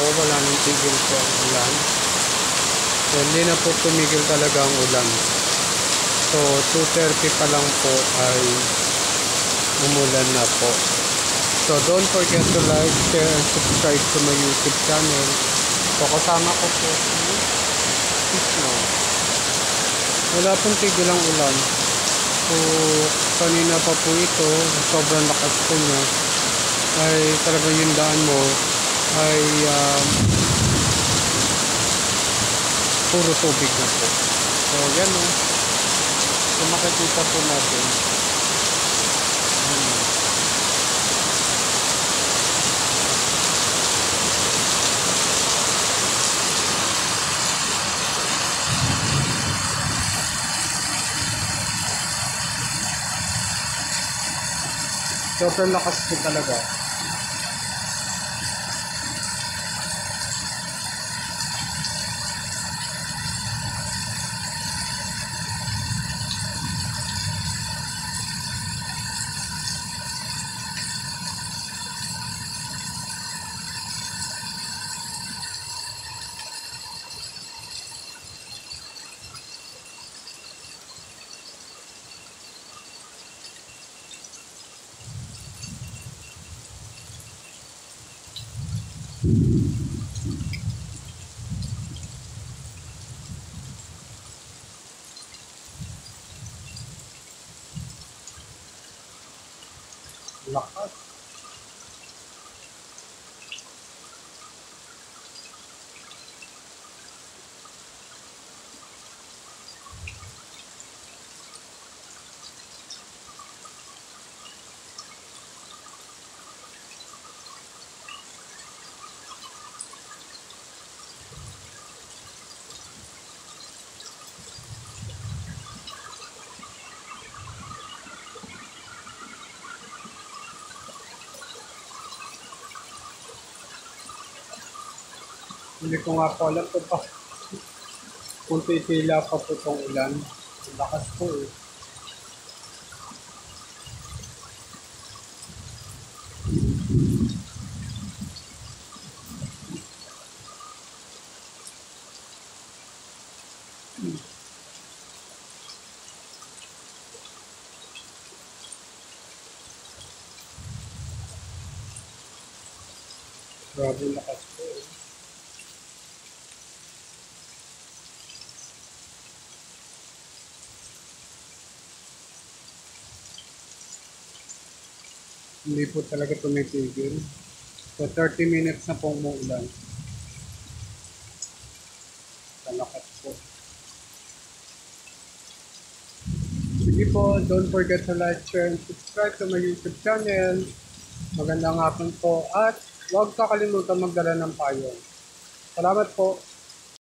po, wala nang tigil po ang ulan. So, hindi na po tumigil talaga ang ulan. So, 2:30 pa lang po ay umulan na po. So, don't forget to like, share, and subscribe to my YouTube channel. So, kasama ko po si Snow. Wala pong tigil ang ulan. So, kanina pa po ito, sobrang lakas po niya, ay talagang yung daan mo ay puro tubig na po. So, yan o. So, makikita po natin. Sobrang lakas po talaga. Lakas. Hindi ko nga po alam kung titila pa po itong ulan. Lakas po eh. Grabe lakas po eh. Hindi po talaga tumitigil. So 30 minutes na pong umuulan. Sa lakas po. Sige po, don't forget to like, share, and subscribe to my YouTube channel. Magandang hapon po at huwag kakalimutan magdala ng payong. Salamat po.